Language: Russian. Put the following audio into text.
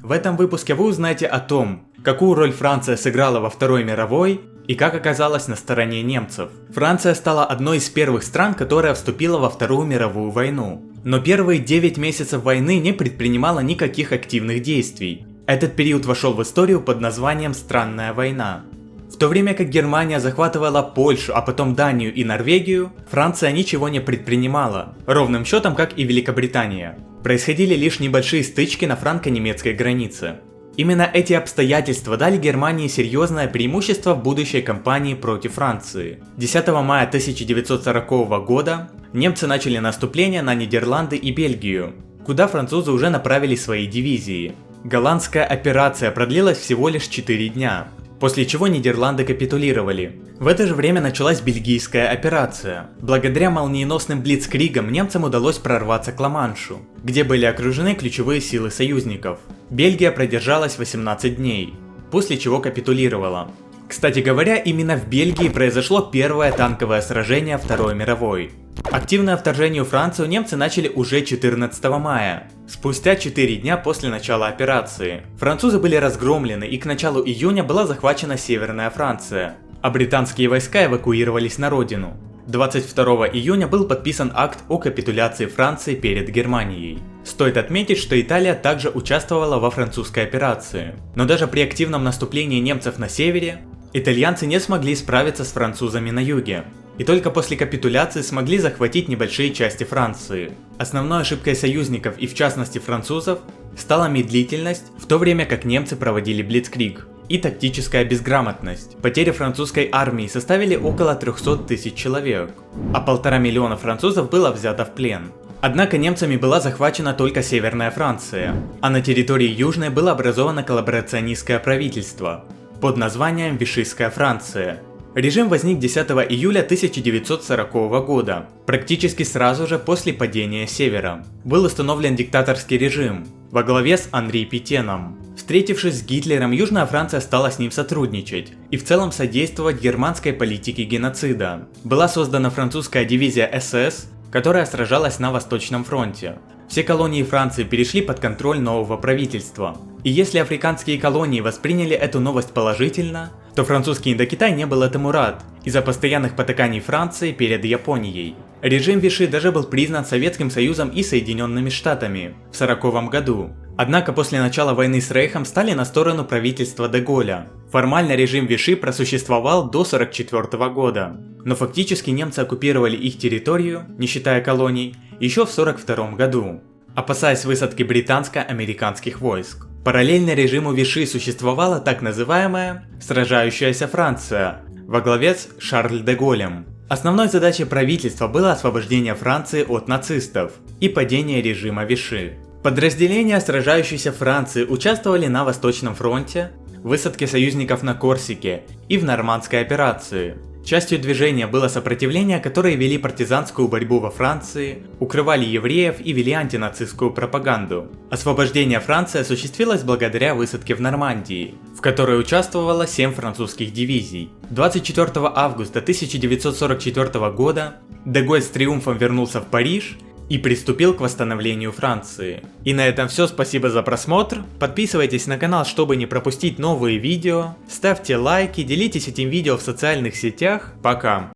В этом выпуске вы узнаете о том, какую роль Франция сыграла во Второй мировой и как оказалась на стороне немцев. Франция стала одной из первых стран, которая вступила во Вторую мировую войну. Но первые 9 месяцев войны не предпринимала никаких активных действий. Этот период вошел в историю под названием «Странная война». В то время как Германия захватывала Польшу, а потом Данию и Норвегию, Франция ничего не предпринимала, ровным счетом как и Великобритания. Происходили лишь небольшие стычки на франко-немецкой границе. Именно эти обстоятельства дали Германии серьезное преимущество в будущей кампании против Франции. 10 мая 1940 года немцы начали наступление на Нидерланды и Бельгию, куда французы уже направили свои дивизии. Голландская операция продлилась всего лишь 4 дня, после чего Нидерланды капитулировали. В это же время началась бельгийская операция. Благодаря молниеносным блицкригам немцам удалось прорваться к Ла-Маншу, где были окружены ключевые силы союзников. Бельгия продержалась 18 дней, после чего капитулировала. Кстати говоря, именно в Бельгии произошло первое танковое сражение Второй мировой. Активное вторжение в Францию немцы начали уже 14 мая, спустя 4 дня после начала операции. Французы были разгромлены, и к началу июня была захвачена Северная Франция, а британские войска эвакуировались на родину. 22 июня был подписан акт о капитуляции Франции перед Германией. Стоит отметить, что Италия также участвовала во французской операции. Но даже при активном наступлении немцев на севере, итальянцы не смогли справиться с французами на юге. И только после капитуляции смогли захватить небольшие части Франции. Основной ошибкой союзников и в частности французов стала медлительность, в то время как немцы проводили блицкриг, и тактическая безграмотность. Потери французской армии составили около 300 тысяч человек, а 1,5 миллиона французов было взято в плен. Однако немцами была захвачена только Северная Франция, а на территории Южной было образовано коллаборационистское правительство под названием Вишистская Франция. Режим возник 10 июля 1940 года, практически сразу же после падения Севера. Был установлен диктаторский режим во главе с Анри Петеном. Встретившись с Гитлером, Южная Франция стала с ним сотрудничать и в целом содействовать германской политике геноцида. Была создана французская дивизия СС, которая сражалась на Восточном фронте. Все колонии Франции перешли под контроль нового правительства. И если африканские колонии восприняли эту новость положительно, то французский Индокитай не был этому рад из-за постоянных потаканий Франции перед Японией. Режим Виши даже был признан Советским Союзом и Соединенными Штатами в 1940 году. Однако после начала войны с Рейхом стали на сторону правительства де Голля. Формально режим Виши просуществовал до 1944 года, но фактически немцы оккупировали их территорию, не считая колоний, еще в 1942 году, опасаясь высадки британско-американских войск. Параллельно режиму Виши существовала так называемая «сражающаяся Франция» во главе с Шарль де Голлем. Основной задачей правительства было освобождение Франции от нацистов и падение режима Виши. Подразделения сражающейся Франции участвовали на Восточном фронте, в высадке союзников на Корсике и в Нормандской операции. Частью движения было сопротивление, которые вели партизанскую борьбу во Франции, укрывали евреев и вели антинацистскую пропаганду. Освобождение Франции осуществилось благодаря высадке в Нормандии, в которой участвовало 7 французских дивизий. 24 августа 1944 года де Голль с триумфом вернулся в Париж и приступил к восстановлению Франции. И на этом все, спасибо за просмотр, подписывайтесь на канал, чтобы не пропустить новые видео, ставьте лайки, делитесь этим видео в социальных сетях, пока!